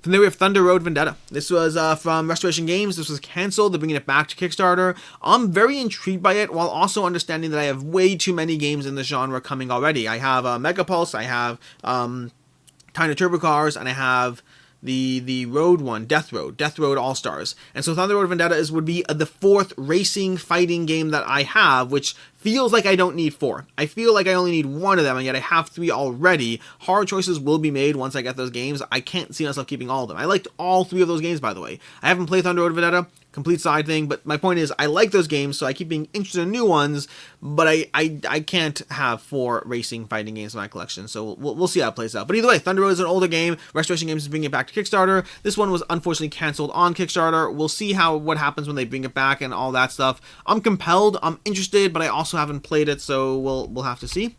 From there we have Thunder Road Vendetta. This was from Restoration Games. This was canceled. They're bringing it back to Kickstarter. I'm very intrigued by it, while also understanding that I have way too many games in this genre coming already. I have Megapulse, I have Tiny Turbo Cars, and I have the road one, Death Road All-Stars. And so Thunder Road Vendetta would be the fourth racing fighting game that I have, which feels like I don't need 4. I feel like I only need 1 of them, and yet I have 3 already. Hard choices will be made once I get those games. I can't see myself keeping all of them. I liked all 3 of those games, by the way. I haven't played Thunder Road Vendetta, complete side thing, but my point is I like those games, so I keep being interested in new ones, but I can't have 4 racing fighting games in my collection, so we'll see how it plays out. But either way, Thunder Road is an older game. Restoration Games is bringing it back to Kickstarter. This one was unfortunately canceled on Kickstarter. We'll see what happens when they bring it back and all that stuff. I'm compelled, I'm interested, but I also haven't played it, so we'll have to see.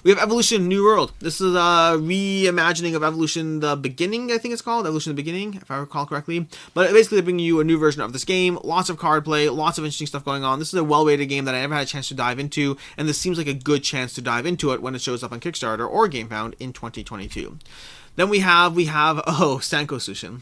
We have Evolution New World. This is a reimagining of Evolution the Beginning, I think it's called. Evolution the Beginning, if I recall correctly. But basically, they're bringing you a new version of this game. Lots of card play, lots of interesting stuff going on. This is a well-rated game that I never had a chance to dive into, and this seems like a good chance to dive into it when it shows up on Kickstarter or GameFound in 2022. Then we have Sanko Sushin.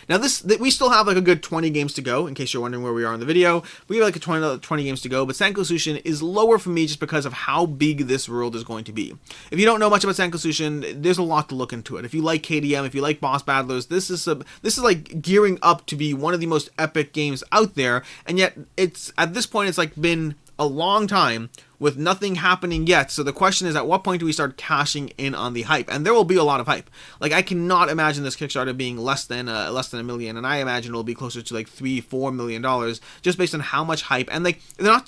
Now we still have like a good 20 games to go, in case you're wondering where we are in the video. We have like a 20 games to go, but Sanko Sushin is lower for me just because of how big this world is going to be. If you don't know much about Sanko Sushin, there's a lot to look into it. If you like KDM, if you like boss battlers, this is like gearing up to be one of the most epic games out there, and yet it's at this point it's like been a long time with nothing happening yet. So the question is, at what point do we start cashing in on the hype? And there will be a lot of hype. Like, I cannot imagine this Kickstarter being less than $1 million, and I imagine it'll be closer to like $3-4 million just based on how much hype. And like,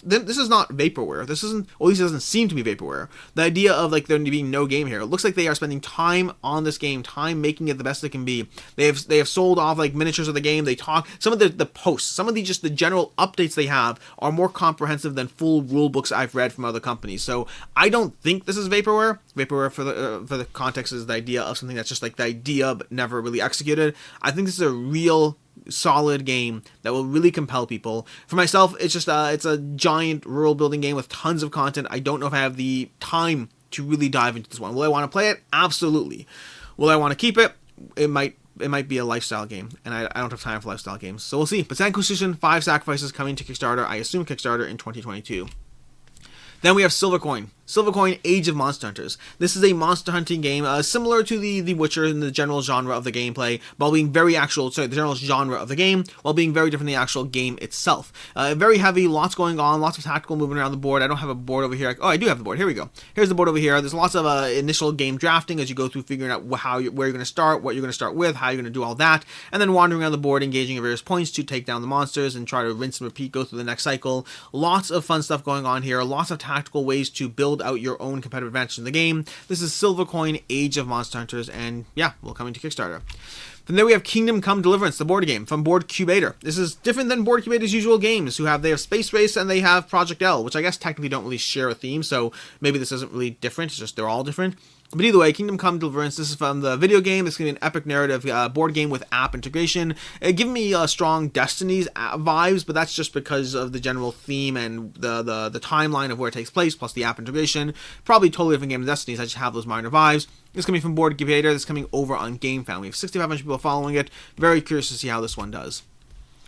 this is not vaporware. This isn't, or at least it doesn't seem to be vaporware. The idea of like there being no game here, it looks like they are spending time on this game, time making it the best it can be. They have sold off like miniatures of the game. They talk some of the posts, some of the just the general updates they have are more comprehensive than full rule books I've read from other companies. So I don't think this is vaporware. Vaporware, for the context, is the idea of something that's just like the idea but never really executed. I think this is a real solid game that will really compel people. For myself, it's just it's a giant rural building game with tons of content. I don't know if I have the time to really dive into this one. Will I want to play it? Absolutely. Will I want to keep it? It might be a lifestyle game, and I don't have time for lifestyle games, so we'll see. But Sanko Sushin 5 Sacrifices coming to Kickstarter, I assume Kickstarter in 2022. Then we have Silvercoin. Silvercoin Age of Monster Hunters. This is a monster hunting game similar to the Witcher in the general genre of the gameplay, while being very the general genre of the game, while being very different than the actual game itself. Very heavy, lots going on, lots of tactical movement around the board. I don't have a board over here. Oh, I do have the board. Here we go. Here's the board over here. There's lots of initial game drafting as you go through figuring out where you're going to start, what you're going to start with, how you're going to do all that, and then wandering around the board, engaging at various points to take down the monsters and try to rinse and repeat, go through the next cycle. Lots of fun stuff going on here. Lots of tactical ways to build out your own competitive advantage in the game. This is Silvercoin Age of Monster Hunters, and yeah, will come into Kickstarter. From there we have Kingdom Come Deliverance, the board game from Board Cubator. This is different than Board Cubator's usual games, they have Space Race and they have Project L, which I guess technically don't really share a theme, so maybe this isn't really different, it's just they're all different. But either way, Kingdom Come Deliverance, this is from the video game. This is going to be an epic narrative board game with app integration. Giving me strong Destiny's vibes, but that's just because of the general theme and the timeline of where it takes place, plus the app integration. Probably totally different game than Destiny's, I just have those minor vibes. This is coming from Board Cubator. This is coming over on GameFound. We have 6,500 people following it. Very curious to see how this one does.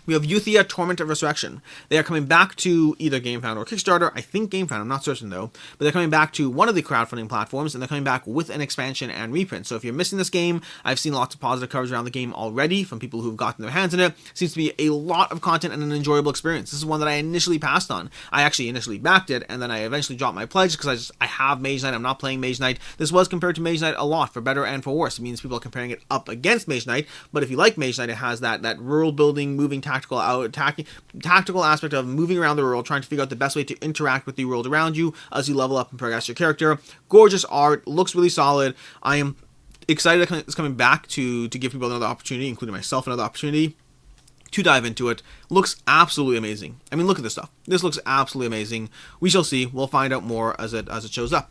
We have Euthia, Torment of Resurrection. They are coming back to either GameFound or Kickstarter. I think GameFound, I'm not certain though. But they're coming back to one of the crowdfunding platforms, and they're coming back with an expansion and reprint. So if you're missing this game, I've seen lots of positive coverage around the game already from people who've gotten their hands in it. Seems to be a lot of content and an enjoyable experience. This is one that I initially passed on. I actually initially backed it, and then I eventually dropped my pledge because I have Mage Knight. I'm not playing Mage Knight. This was compared to Mage Knight a lot, for better and for worse. It means people are comparing it up against Mage Knight, but if you like Mage Knight, it has that world building, moving tactical aspect of moving around the world, trying to figure out the best way to interact with the world around you as you level up and progress your character. Gorgeous art, looks really solid. I am excited that it's coming back to give people another opportunity, including myself another opportunity to dive into it. Looks absolutely amazing. I mean, look at this stuff. This looks absolutely amazing. We shall see. We'll find out more as it shows up.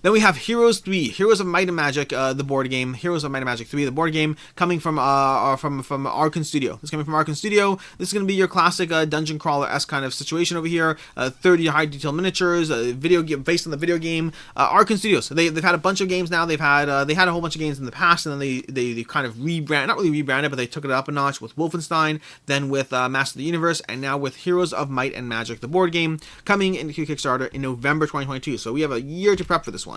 Then we have Heroes 3, Heroes of Might and Magic, the board game. Heroes of Might and Magic 3, the board game, coming from Arkane Studio. This is coming from Arkane Studio. This is going to be your classic dungeon crawler-esque kind of situation over here. 30 high detail miniatures, video game based on the video game. Arkane Studios. They've had a bunch of games now. They had a whole bunch of games in the past, and then they kind of not really rebranded, but they took it up a notch with Wolfenstein, then with Master of the Universe, and now with Heroes of Might and Magic, the board game, coming into Kickstarter in November 2022. So we have a year to prep for this one.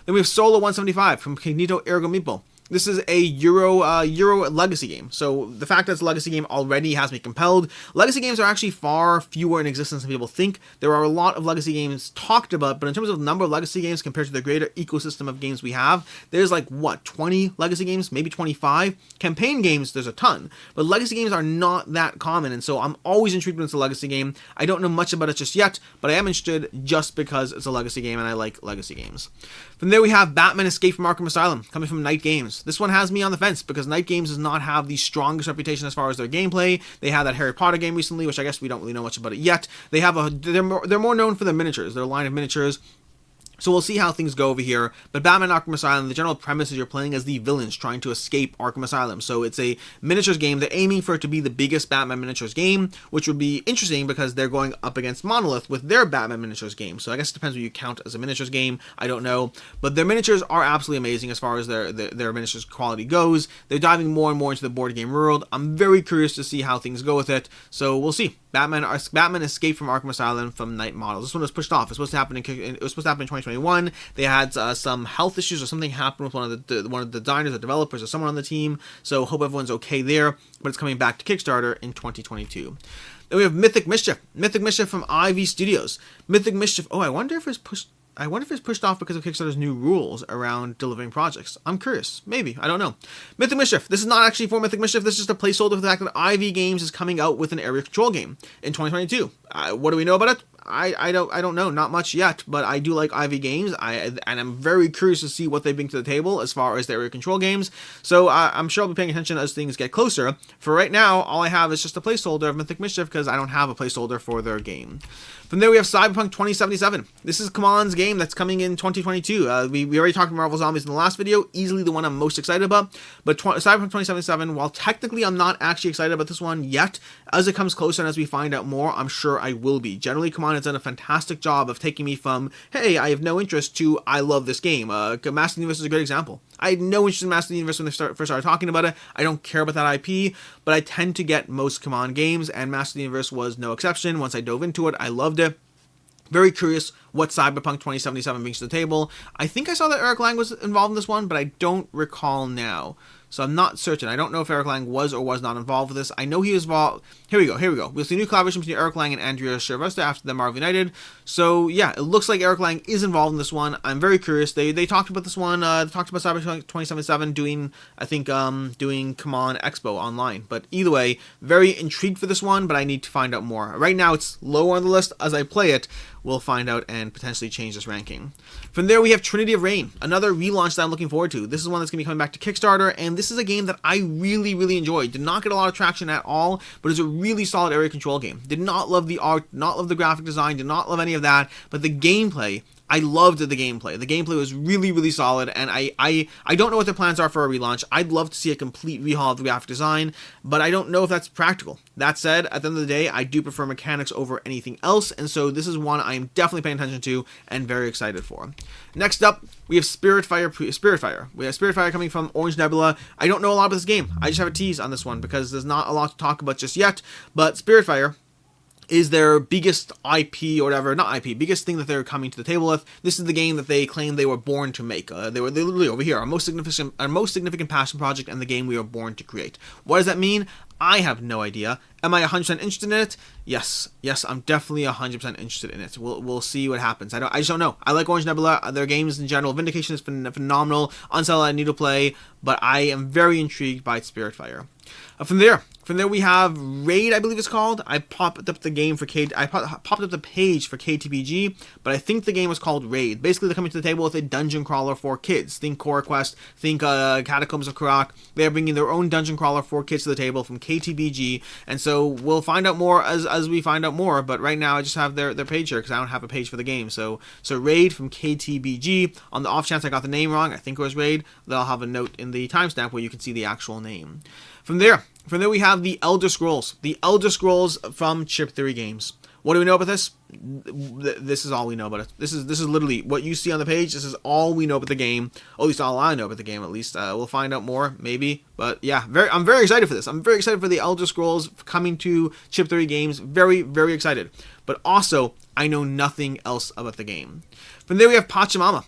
Then we have Solo 175 from Cognito Ergo Meeple. This is a Euro legacy game. So the fact that it's a legacy game already has me compelled. Legacy games are actually far fewer in existence than people think. There are a lot of legacy games talked about, but in terms of number of legacy games compared to the greater ecosystem of games we have, there's like, 20 legacy games? Maybe 25? Campaign games, there's a ton. But legacy games are not that common, and so I'm always intrigued when it's a legacy game. I don't know much about it just yet, but I am interested just because it's a legacy game, and I like legacy games. From there we have Batman Escape from Arkham Asylum, coming from Night Games. This one has me on the fence because Night Games does not have the strongest reputation as far as their gameplay. They had that Harry Potter game recently, which I guess we don't really know much about it yet. They're more known for their miniatures, their line of miniatures. So we'll see how things go over here. But Batman Arkham Asylum, the general premise is you're playing as the villains trying to escape Arkham Asylum. So it's a miniatures game. They're aiming for it to be the biggest Batman miniatures game, which would be interesting because they're going up against Monolith with their Batman miniatures game. So I guess it depends what you count as a miniatures game. I don't know. But their miniatures are absolutely amazing as far as their miniatures quality goes. They're diving more and more into the board game world. I'm very curious to see how things go with it. So we'll see. Batman Escape from Arkham Asylum from Night Models. This one was pushed off. It was supposed to happen in 2021. They had some health issues or something happened with one of the designers or developers or someone on the team. So hope everyone's okay there. But it's coming back to Kickstarter in 2022. Then we have Mythic Mischief from Ivy Studios. Mythic Mischief. Oh, I wonder if it's pushed off because of Kickstarter's new rules around delivering projects. I'm curious. Maybe. I don't know. Mythic Mischief. This is not actually for Mythic Mischief. This is just a placeholder for the fact that Ivy Games is coming out with an area control game in 2022. What do we know about it? I don't know, not much yet, but I do like Ivy Games, and I'm very curious to see what they bring to the table as far as the area control games, so I'm sure I'll be paying attention as things get closer. For right now, all I have is just a placeholder of Mythic Mischief because I don't have a placeholder for their game. From there we have Cyberpunk 2077. This is CMON's game that's coming in 2022. We already talked about Marvel Zombies in the last video, easily the one I'm most excited about, but Cyberpunk 2077, while technically I'm not actually excited about this one yet, as it comes closer and as we find out more, I'm sure I will be. Generally, CMON has done a fantastic job of taking me from, hey, I have no interest, to, I love this game. Master of the Universe is a great example. I had no interest in Master of the Universe when they first started talking about it. I don't care about that IP, but I tend to get most CMON games, and Master of the Universe was no exception. Once I dove into it, I loved it. Very curious what Cyberpunk 2077 brings to the table. I think I saw that Eric Lang was involved in this one, but I don't recall now. So I'm not certain. I don't know if Eric Lang was or was not involved with this. I know he was involved. Here we go. We'll see a new collaboration between Eric Lang and Andrea Shervesta after the Marvel United. So yeah, it looks like Eric Lang is involved in this one. I'm very curious. They talked about this one. They talked about Cyberpunk 2077 doing CMON Expo online. But either way, very intrigued for this one, but I need to find out more. Right now it's low on the list. As I play it, we'll find out and potentially change this ranking. From there we have Trinity of Reign, another relaunch that I'm looking forward to. This is one that's going to be coming back to Kickstarter, and this is a game that I really, really enjoyed. Did not get a lot of traction at all, but it's a really solid area control game. Did not love the art, not love the graphic design, did not love any of that, but the gameplay I loved the gameplay. The gameplay was really, really solid, and I don't know what their plans are for a relaunch. I'd love to see a complete rehaul of the graphic design, but I don't know if that's practical. That said, at the end of the day, I do prefer mechanics over anything else, and so this is one I'm definitely paying attention to and very excited for. Next up, we have Spiritfire. We have Spiritfire coming from Orange Nebula. I don't know a lot about this game. I just have a tease on this one because there's not a lot to talk about just yet, but Spiritfire is their biggest IP or whatever, not IP, biggest thing that they're coming to the table with. This is the game that they claim they were born to make. They were literally over here, our most significant passion project and the game we were born to create. What does that mean? I have no idea. Am I 100% interested in it? Yes, I'm definitely 100% interested in it. We'll see what happens. I just don't know. I like Orange Nebula. Their games in general. Vindication is phenomenal. Unsettled, I need to play, but I am very intrigued by Spiritfire. From there we have Raid, I believe it's called. I popped up the page for KTBG, but I think the game was called Raid. Basically, they're coming to the table with a dungeon crawler for kids. Think Core Quest, think Catacombs of Karak. They're bringing their own dungeon crawler for kids to the table from KTBG, and so we'll find out more as we find out more. But right now, I just have their page here because I don't have a page for the game. So Raid from KTBG. On the off chance I got the name wrong, I think it was Raid. They'll have a note in the timestamp where you can see the actual name. From there we have the Elder Scrolls. The Elder Scrolls from Chip Theory Games. What do we know about this? This is all we know about it. This is literally what you see on the page. This is all we know about the game. Or at least all I know about the game, at least. We'll find out more, maybe. But yeah, I'm very excited for this. I'm very excited for the Elder Scrolls coming to Chip Theory Games. Very, very excited. But also, I know nothing else about the game. From there we have Pachamama.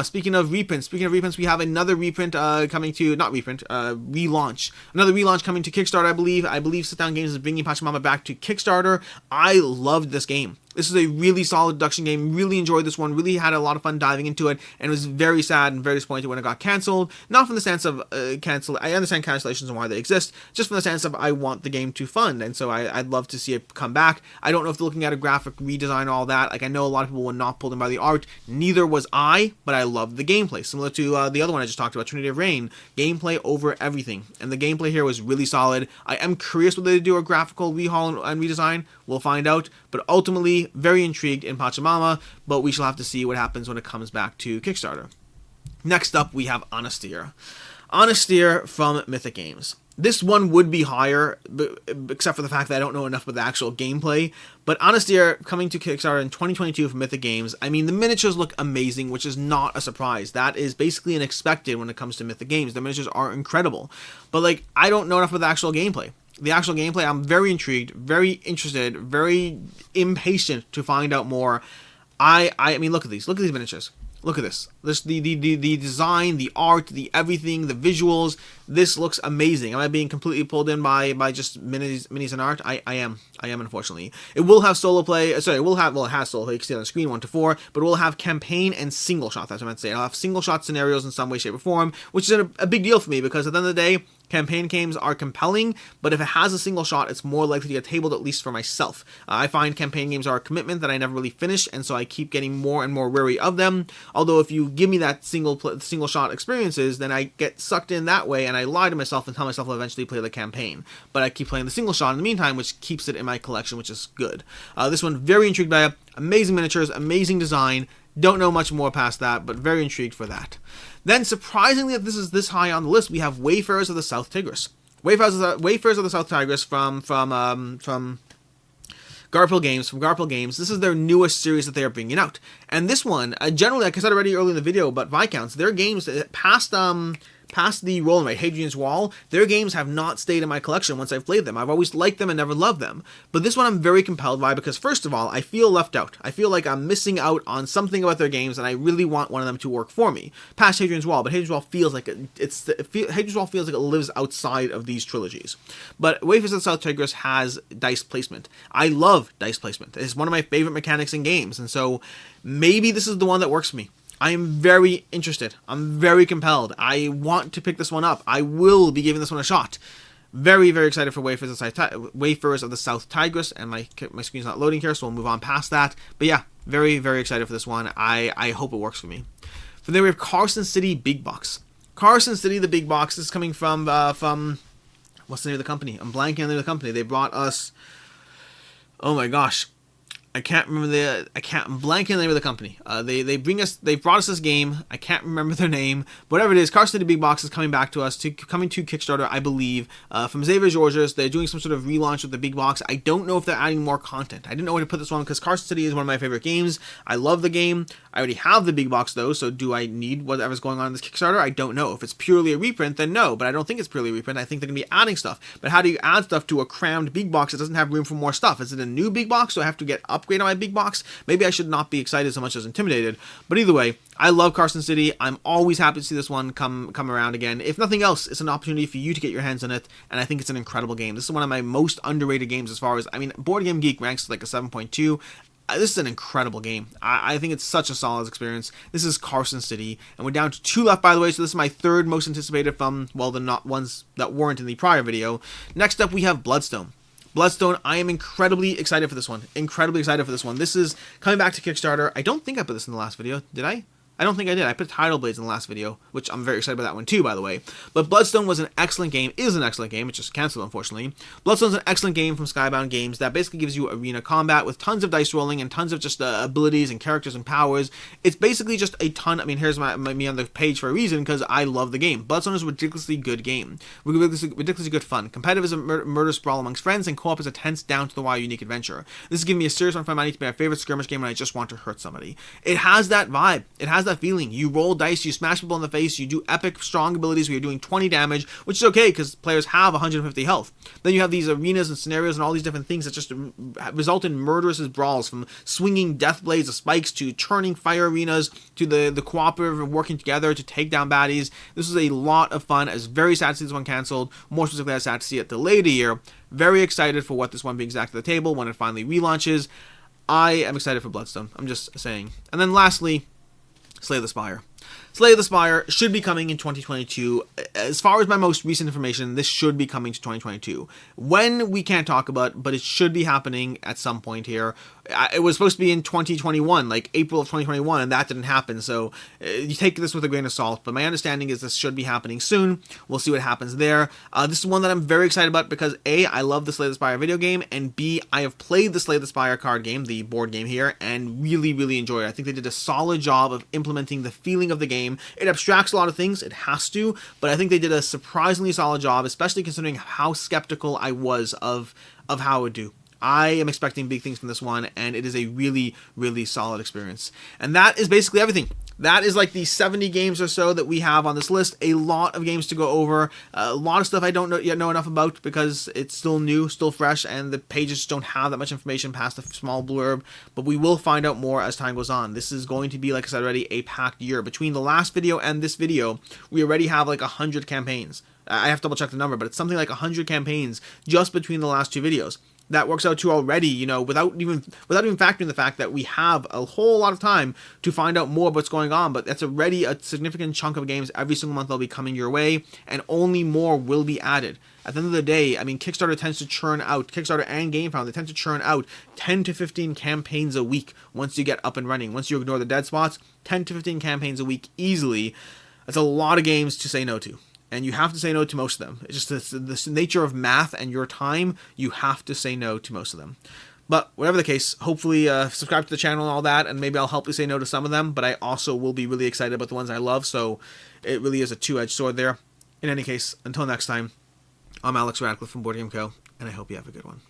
Speaking of reprints, we have another reprint coming to, relaunch. Another relaunch coming to Kickstarter, I believe. I believe Sit Down Games is bringing Pachamama back to Kickstarter. I loved this game. This is a really solid deduction game. Really enjoyed this one. Really had a lot of fun diving into it, and was very sad and very disappointed when it got canceled. Not from the sense of cancel. I understand cancellations and why they exist. Just from the sense of I want the game to fund, and so I'd love to see it come back. I don't know if they're looking at a graphic redesign or all that. Like I know a lot of people were not pulled in by the art. Neither was I, but I loved the gameplay. Similar to the other one I just talked about, Trinity of Reign. Gameplay over everything, and the gameplay here was really solid. I am curious whether they do a graphical rehaul and redesign. We'll find out, but ultimately very intrigued in Pachamama, but we shall have to see what happens when it comes back to Kickstarter. Next up, we have Honestier. Honestier from Mythic Games. This one would be higher, except for the fact that I don't know enough about the actual gameplay. But Honestier coming to Kickstarter in 2022 from Mythic Games. I mean, the miniatures look amazing, which is not a surprise. That is basically unexpected when it comes to Mythic Games. The miniatures are incredible. But, like, I don't know enough about the actual gameplay. The actual gameplay, I'm very intrigued, very interested, very impatient to find out more. I mean, look at these miniatures. Look at this. The design, the art, the everything, the visuals. This looks amazing. Am I being completely pulled in by just minis and art? I am, unfortunately. It will have solo play. It has solo play. You can see it on the screen 1 to 4, but it will have campaign and single shot. That's what I meant to say. It'll have single shot scenarios in some way, shape, or form, which is a big deal for me because at the end of the day, campaign games are compelling, but if it has a single shot, it's more likely to get tabled, at least for myself. I find campaign games are a commitment that I never really finish, and so I keep getting more and more wary of them. Although if you give me that single shot experiences, then I get sucked in that way, and I lie to myself and tell myself I'll eventually play the campaign. But I keep playing the single shot in the meantime, which keeps it in my collection, which is good. This one, very intrigued by it. Amazing miniatures, amazing design. Don't know much more past that, but very intrigued for that. Then, surprisingly, that this is this high on the list, we have Wayfarers of the South Tigris. Wayfarers of the South Tigris from Garphill Games. This is their newest series that they are bringing out. And this one, generally, like I said already earlier in the video about Viscounts, their games past the Roll and Write, Hadrian's Wall, their games have not stayed in my collection once I've played them. I've always liked them and never loved them. But this one I'm very compelled by because, first of all, I feel left out. I feel like I'm missing out on something about their games and I really want one of them to work for me. Past Hadrian's Wall, but Hadrian's Wall feels like Hadrian's Wall feels like it lives outside of these trilogies. But Wayfarers of the South Tigris has dice placement. I love dice placement. It's one of my favorite mechanics in games, and so maybe this is the one that works for me. I am very interested. I'm very compelled. I want to pick this one up. I will be giving this one a shot. Very, very excited for Wayfarers of the South Tigris, and my screen's not loading here, so we'll move on past that. But yeah, very, very excited for this one. I hope it works for me. From there we have Carson City Big Box. Carson City, the Big Box. This is coming from what's the name of the company? I'm blanking on the name of the company. They brought us, oh my gosh, I can't remember I'm blanking the name of the company. They brought us this game. I can't remember their name. Whatever it is, Carson City Big Box is coming back to us, coming to Kickstarter, I believe, from Xavier Georges. They're doing some sort of relaunch of the Big Box. I don't know if they're adding more content. I didn't know where to put this one because Carson City is one of my favorite games. I love the game. I already have the Big Box though, so do I need whatever's going on in this Kickstarter? I don't know. If it's purely a reprint, then no, but I don't think it's purely a reprint. I think they're going to be adding stuff. But how do you add stuff to a crammed Big Box that doesn't have room for more stuff? Is it a new Big Box? Do I have to upgrade on my Big Box? Maybe I should not be excited so much as intimidated. But either way, I love Carson City. I'm always happy to see this one come around again. If nothing else, it's an opportunity for you to get your hands on it, and I think it's an incredible game. This is one of my most underrated games as far as, Board Game Geek ranks like a 7.2. This is an incredible game. I think it's such a solid experience. This is Carson City, and we're down to 2 left, by the way, so this is my third most anticipated from, well, the not ones that weren't in the prior video. Next up, we have Bloodstone. Bloodstone, I am incredibly excited for this one. This is coming back to Kickstarter. I don't think I put this in the last video. Did I? I don't think I did. I put Tidal Blades in the last video, which I'm very excited about that one too, by the way. But Bloodstone was an excellent game, is an excellent game. It's just canceled, unfortunately. Bloodstone's an excellent game from Skybound Games that basically gives you arena combat with tons of dice rolling and tons of just abilities and characters and powers. It's basically just a ton. Here's me on the page for a reason, because I love the game. Bloodstone is a ridiculously good game. Ridiculously good fun. Competitive is a murder sprawl amongst friends, and co-op is a tense, down-to-the-wire, unique adventure. This is giving me a serious run for my money to be my favorite skirmish game when I just want to hurt somebody. It has that vibe. It has that feeling. You roll dice, you smash people in the face, you do epic strong abilities where you're doing 20 damage, which is okay because players have 150 health. Then you have these arenas and scenarios and all these different things that just result in murderous brawls, from swinging death blades of spikes to churning fire arenas to the cooperative working together to take down baddies. This is a lot of fun. I was very sad to see this one canceled. More specifically, I was sad to see it delayed a year. Very excited for what this one brings back to the table when it finally relaunches. I am excited for Bloodstone. I'm just saying. And then lastly, Slay the Spire. Slay the Spire should be coming in 2022. As far as my most recent information, this should be coming to 2022. When, we can't talk about, but it should be happening at some point here. It was supposed to be in 2021, like April of 2021, and that didn't happen, so you take this with a grain of salt, but my understanding is this should be happening soon. We'll see what happens there. This is one that I'm very excited about because A, I love the Slay the Spire video game, and B, I have played the Slay the Spire card game, the board game here, and really, really enjoyed it. I think they did a solid job of implementing the feeling of the game. It abstracts a lot of things, it has to, but I think they did a surprisingly solid job, especially considering how skeptical I was of how it would do. I am expecting big things from this one, and it is a really, really solid experience. And that is basically everything. That is like the 70 games or so that we have on this list. A lot of games to go over. A lot of stuff I don't yet know enough about because it's still new, still fresh, and the pages just don't have that much information past a small blurb. But we will find out more as time goes on. This is going to be, like I said already, a packed year. Between the last video and this video, we already have like 100 campaigns. I have to double check the number, but it's something like 100 campaigns just between the last 2 videos. That works out to already, without even factoring the fact that we have a whole lot of time to find out more of what's going on, but that's already a significant chunk of games every single month that'll be coming your way, and only more will be added. At the end of the day, Kickstarter tends to churn out, Kickstarter and GameFound, they tend to churn out 10 to 15 campaigns a week once you get up and running. Once you ignore the dead spots, 10 to 15 campaigns a week easily. That's a lot of games to say no to. And you have to say no to most of them. It's just the nature of math and your time, you have to say no to most of them. But whatever the case, hopefully subscribe to the channel and all that, and maybe I'll help you say no to some of them, but I also will be really excited about the ones I love, so it really is a two-edged sword there. In any case, until next time, I'm Alex Radcliffe from Board Game Co., and I hope you have a good one.